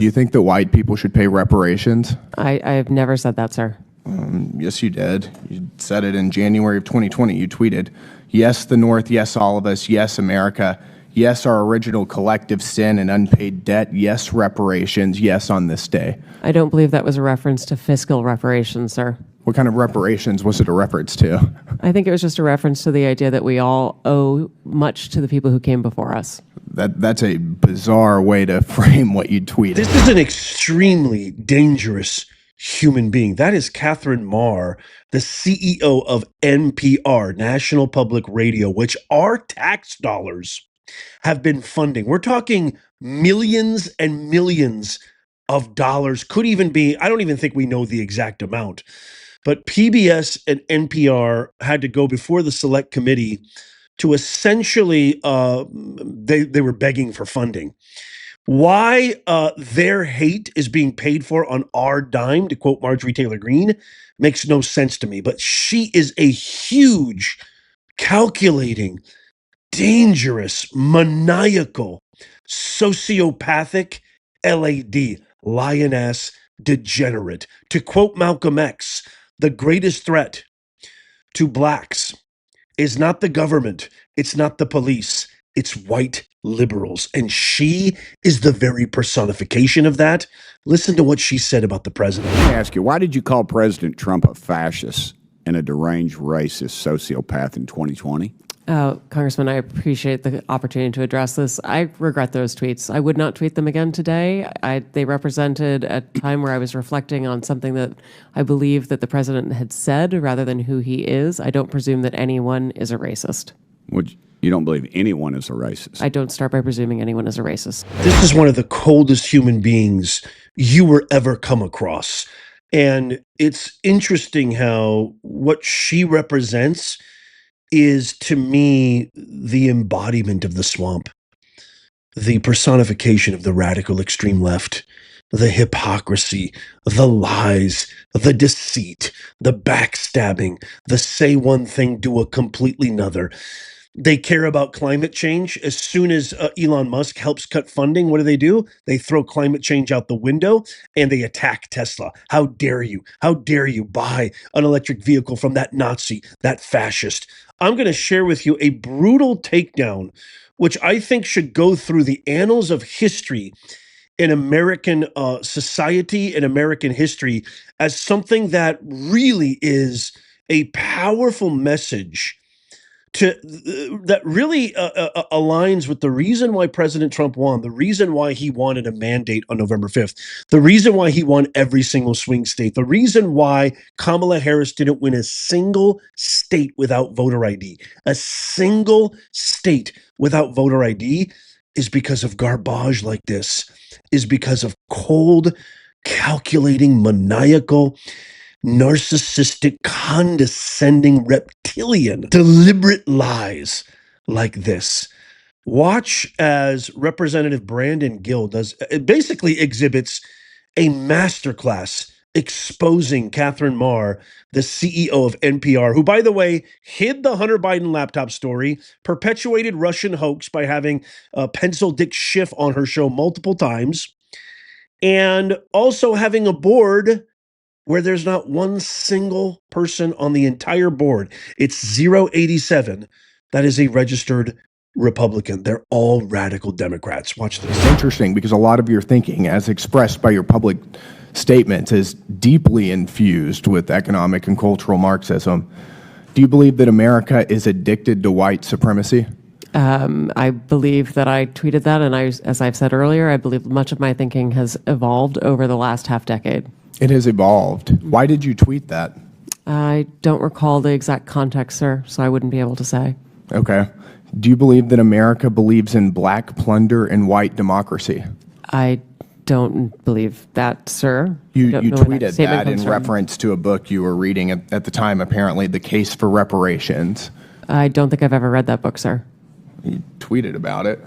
Do you think that white people should pay reparations? I have never said that, sir. Yes, you did. You said it in January of 2020. You tweeted, "Yes, the North. Yes, all of us. Yes, America. Yes, our original collective sin and unpaid debt. Yes, reparations. Yes, on this day." I don't believe that was a reference to fiscal reparations, sir. What kind of reparations was it a reference to? I think it was just a reference to the idea that we all owe much to the people who came before us. That's a bizarre way to frame what you tweeted. This is an extremely dangerous human being. That is Katherine Maher, the CEO of NPR, National Public Radio, which our tax dollars have been funding. We're talking millions and millions of dollars. Could even be, I don't even think we know the exact amount. But PBS and NPR had to go before the select committee to essentially, they were begging for funding. Why their hate is being paid for on our dime, to quote Marjorie Taylor Greene, makes no sense to me. But she is a huge, calculating, dangerous, maniacal, sociopathic LAD, lioness, degenerate. To quote Malcolm X, the greatest threat to blacks is not the government, it's not the police, it's white liberals. And she is the very personification of that. Listen to what she said about the president. Let me ask you, why did you call President Trump a fascist and a deranged racist sociopath in 2020? Congressman, I appreciate the opportunity to address this. I regret those tweets. I would not tweet them again today. They represented a time where I was reflecting on something that I believe that the president had said rather than who he is. I don't presume that anyone is a racist. You don't believe anyone is a racist? I don't start by presuming anyone is a racist. This is one of the coldest human beings you were ever come across. And it's interesting how what she represents is, to me, the embodiment of the swamp, the personification of the radical extreme left, the hypocrisy, the lies, the deceit, the backstabbing, the say one thing, do a completely another. They care about climate change. As soon as Elon Musk helps cut funding, what do? They throw climate change out the window and they attack Tesla. How dare you? How dare you buy an electric vehicle from that Nazi, that fascist? I'm going to share with you a brutal takedown, which I think should go through the annals of history in American society and American history as something that really is a powerful message that really aligns with the reason why President Trump won, the reason why he wanted a mandate on November 5th, the reason why he won every single swing state, the reason why Kamala Harris didn't win a single state without voter ID, a single state without voter ID, is because of garbage like this, is because of cold, calculating, maniacal, narcissistic, condescending, reptilian, deliberate lies like this. Watch as Representative Brandon Gill basically exhibits a masterclass exposing Katherine Maher, the CEO of NPR, who, by the way, hid the Hunter Biden laptop story, perpetuated Russian hoax by having Pencil Dick Schiff on her show multiple times, and also having a board where there's not one single person on the entire board. It's 087 that is a registered Republican. They're all radical Democrats. Watch this. It's interesting because a lot of your thinking, as expressed by your public statements, is deeply infused with economic and cultural Marxism. Do you believe that America is addicted to white supremacy? I believe that I tweeted that, and as I've said earlier, I believe much of my thinking has evolved over the last half decade. It has evolved. Why did you tweet that? I don't recall the exact context, sir, so I wouldn't be able to say. Okay. Do you believe that America believes in black plunder and white democracy? I don't believe that, sir. You tweeted that in reference to a book you were reading at the time, apparently, The Case for Reparations. I don't think I've ever read that book, sir. You tweeted about it.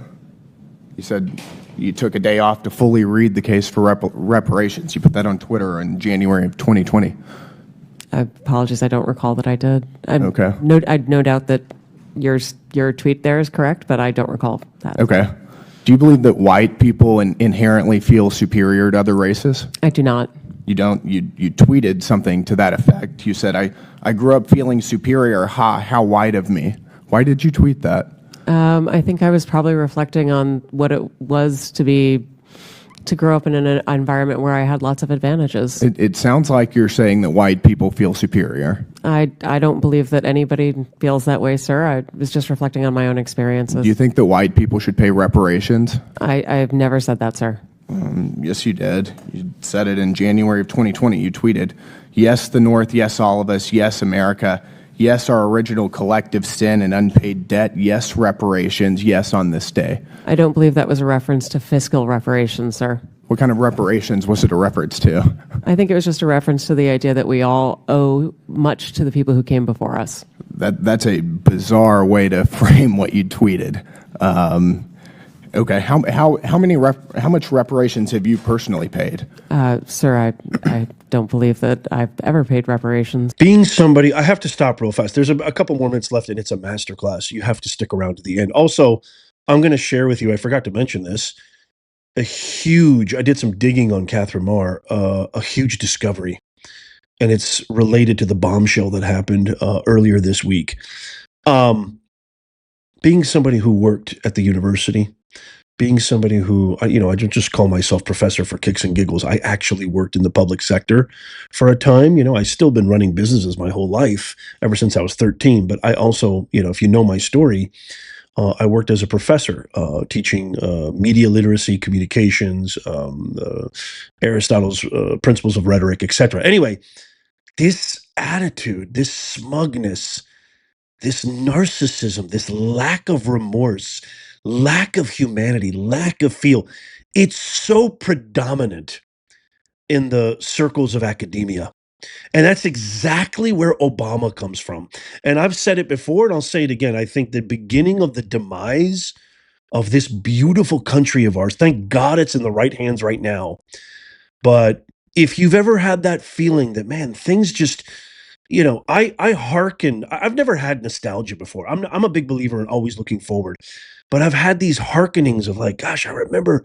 You said you took a day off to fully read The Case for Reparations. You put that on Twitter in January of 2020. Apologies, I don't recall that I did. Okay. I no doubt that your tweet there is correct, but I don't recall that. Okay. Do you believe that white people inherently feel superior to other races? I do not. You don't. You tweeted something to that effect. You said, I grew up feeling superior. Ha, how white of me. Why did you tweet that? I think I was probably reflecting on what it was to grow up in an environment where I had lots of advantages. It sounds like you're saying that white people feel superior. I don't believe that anybody feels that way, sir. I was just reflecting on my own experiences. Do you think that white people should pay reparations? I've never said that, sir. Yes, you did. You said it in January of 2020. You tweeted, yes, the North, yes, all of us, yes, America, yes, our original collective sin and unpaid debt, yes, reparations, yes, on this day. I don't believe that was a reference to fiscal reparations, sir. What kind of reparations was it a reference to? I think it was just a reference to the idea that we all owe much to the people who came before us. That's a bizarre way to frame what you tweeted. Okay, how much reparations have you personally paid? Sir, I don't believe that I've ever paid reparations. Being somebody, I have to stop real fast. There's a couple more minutes left, and it's a masterclass. You have to stick around to the end. Also, I'm going to share with you, I forgot to mention this, I did some digging on Katherine Maher, a huge discovery, and it's related to the bombshell that happened earlier this week. Being somebody who worked at the university, being somebody who, I don't just call myself professor for kicks and giggles. I actually worked in the public sector for a time. I still been running businesses my whole life, ever since I was 13. But I also, if you know my story, I worked as a professor, teaching media literacy, communications, Aristotle's principles of rhetoric, etc. Anyway, this attitude, this smugness, this narcissism, this lack of remorse, lack of humanity, lack of feel, it's so predominant in the circles of academia. And that's exactly where Obama comes from. And I've said it before, and I'll say it again. I think the beginning of the demise of this beautiful country of ours, thank God it's in the right hands right now. But if you've ever had that feeling that, man, things just, I hearken. I've never had nostalgia before. I'm a big believer in always looking forward. But I've had these hearkenings of like, gosh, I remember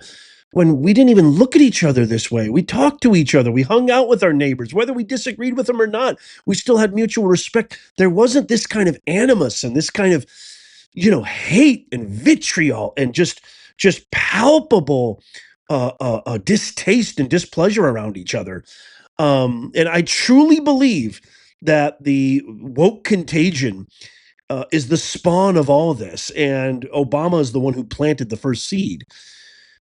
when we didn't even look at each other this way. We talked to each other. We hung out with our neighbors, whether we disagreed with them or not. We still had mutual respect. There wasn't this kind of animus and this kind of, hate and vitriol and just palpable distaste and displeasure around each other. And I truly believe that the woke contagion is the spawn of all this, and Obama is the one who planted the first seed.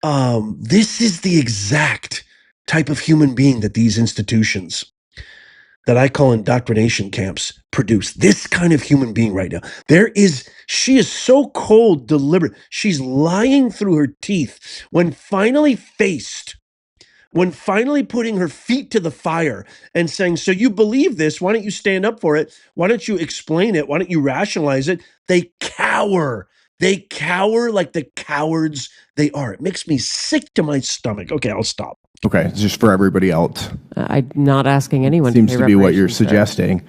This is the exact type of human being that these institutions that I call indoctrination camps produce. This kind of human being right now. She is so cold, deliberate. She's lying through her teeth when finally putting her feet to the fire and saying, so you believe this, why don't you stand up for it? Why don't you explain it? Why don't you rationalize it? They cower. They cower like the cowards they are. It makes me sick to my stomach. Okay, I'll stop. Okay, it's just for everybody else. I'm not asking anyone Seems to to pay be what you're reparations, sir. suggesting.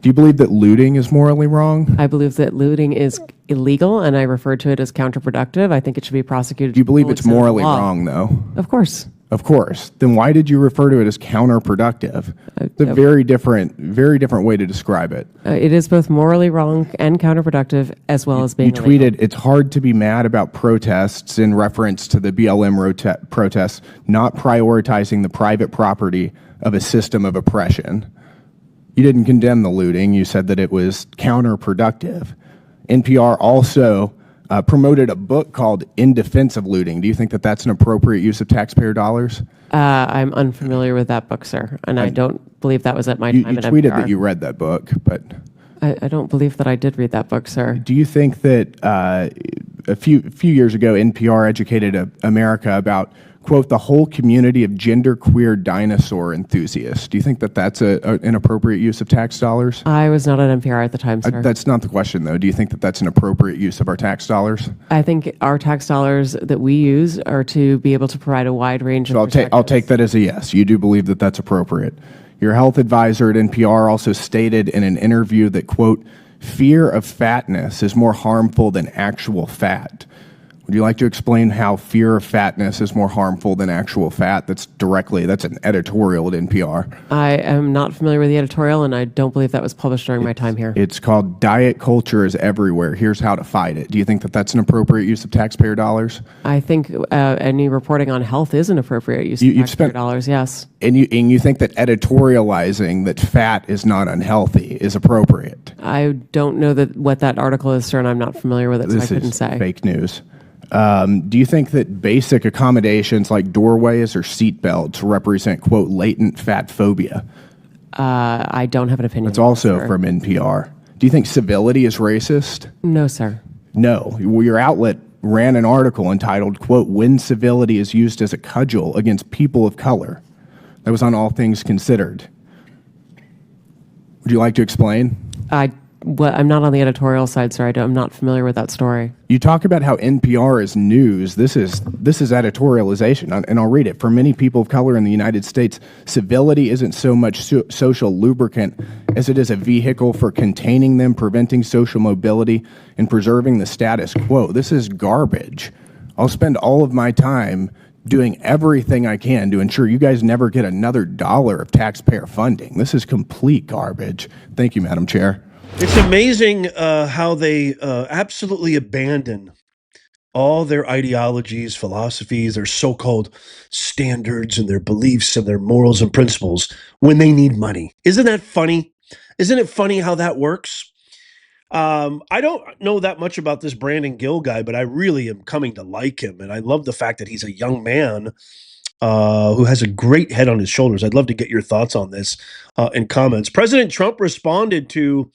Do you believe that looting is morally wrong? I believe that looting is illegal, and I refer to it as counterproductive. I think it should be prosecuted. Do you believe it's to the full morally extent of the law. wrong, though? Of course. Of course. Then why did you refer to it as counterproductive? It's a very different way to describe it. It is both morally wrong and counterproductive, as well as being You illegal. tweeted, it's hard to be mad about protests in reference to the BLM protests, not prioritizing the private property of a system of oppression. You didn't condemn the looting. You said that it was counterproductive. NPR also promoted a book called In Defense of Looting. Do you think that that's an appropriate use of taxpayer dollars? I'm unfamiliar with that book, sir, and I don't believe that was at my You time at tweeted NPR. that you read that book, but I don't believe that I did read that book, sir. do you think that a few years ago, NPR educated America about, quote, the whole community of genderqueer dinosaur enthusiasts? Do you think that that's an appropriate use of tax dollars? I was not at NPR at the time, sir. That's not the question, though. Do you think that that's an appropriate use of our tax dollars? I think our tax dollars that we use are to be able to provide a wide range of I'll take that as a yes. You do believe that that's appropriate. Your health advisor at NPR also stated in an interview that, quote, fear of fatness is more harmful than actual fat. Would you like to explain how fear of fatness is more harmful than actual fat? That's an editorial at NPR. I am not familiar with the editorial, and I don't believe that was published during my time here. It's called Diet Culture is Everywhere. Here's how to fight it. Do you think that that's an appropriate use of taxpayer dollars? I think any reporting on health is an appropriate use of taxpayer dollars, yes. And you think that editorializing that fat is not unhealthy is appropriate? I don't know what that article is, sir, and I'm not familiar with it, so I couldn't say. This is fake news. Do you think that basic accommodations like doorways or seat belts represent, quote, latent fat phobia? I don't have an opinion. It's also from NPR. Do you think civility is racist? No, sir. No. Well, your outlet ran an article entitled, quote, When Civility is Used as a Cudgel Against People of Color. That was on All Things Considered. Would you like to explain? I'm not on the editorial side, sir. I'm not familiar with that story. You talk about how NPR is news. This is editorialization, and I'll read it. For many people of color in the United States, civility isn't so much social lubricant as it is a vehicle for containing them, preventing social mobility, and preserving the status quo. This is garbage. I'll spend all of my time doing everything I can to ensure you guys never get another dollar of taxpayer funding. This is complete garbage. Thank you, Madam Chair. It's amazing how they absolutely abandon all their ideologies, philosophies, their so-called standards and their beliefs and their morals and principles when they need money. Isn't that funny? Isn't it funny how that works? I don't know that much about this Brandon Gill guy, but I really am coming to like him. And I love the fact that he's a young man who has a great head on his shoulders. I'd love to get your thoughts on this in comments. President Trump responded to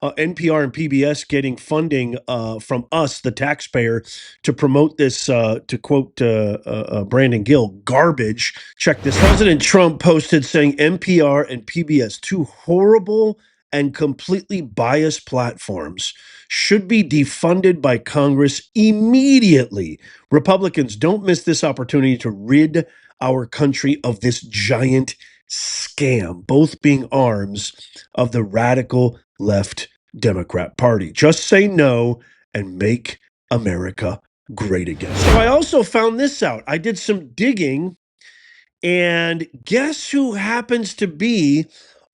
NPR and PBS getting funding from us, the taxpayer, to promote this, to quote Brandon Gill, garbage. Check this. President Trump posted saying NPR and PBS, two horrible and completely biased platforms, should be defunded by Congress immediately. Republicans, don't miss this opportunity to rid our country of this giant scam, both being arms of the radical left Democrat Party. Just say no and make America great again. So I also found this out. I did some digging, and guess who happens to be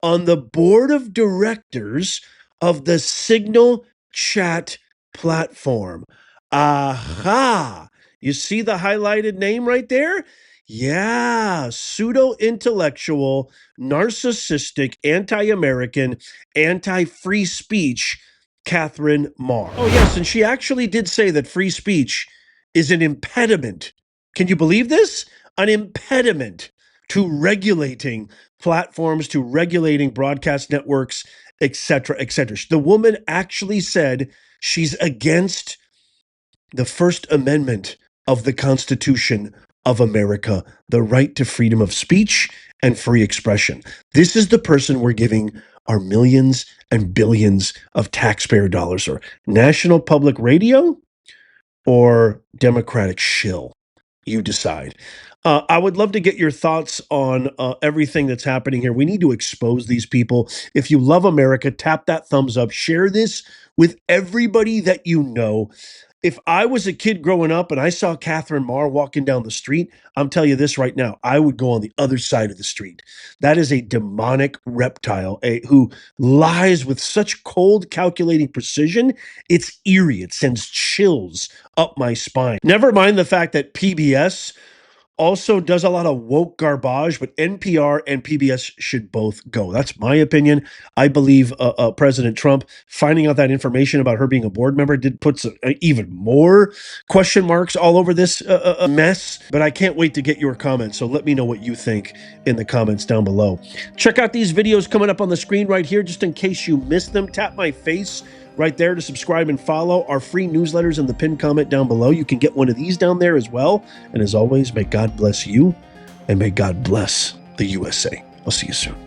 on the board of directors of the Signal chat platform? Aha! You see the highlighted name right there? Yeah, pseudo-intellectual, narcissistic, anti-American, anti-free speech, Katherine Maher. Oh, yes, and she actually did say that free speech is an impediment. Can you believe this? An impediment to regulating platforms, to regulating broadcast networks, et cetera, et cetera. The woman actually said she's against the First Amendment of the Constitution of America, the right to freedom of speech and free expression. This is the person we're giving our millions and billions of taxpayer dollars, or National Public Radio or Democratic shill. You decide. I would love to get your thoughts on everything that's happening here. We need to expose these people. If you love America, tap that thumbs up. Share this with everybody that you know. If I was a kid growing up and I saw Katherine Maher walking down the street, I'm telling you this right now, I would go on the other side of the street. That is a demonic reptile who lies with such cold, calculating precision. It's eerie. It sends chills up my spine. Never mind the fact that PBS also does a lot of woke garbage, but NPR and PBS should both go. That's my opinion. I believe President Trump finding out that information about her being a board member did put even more question marks all over this mess, but I can't wait to get your comments. So let me know what you think in the comments down below. Check out these videos coming up on the screen right here, just in case you missed them. Tap my face right there to subscribe and follow our free newsletters in the pinned comment down below. You can get one of these down there as well. And as always, may God bless you and may God bless the USA. I'll see you soon.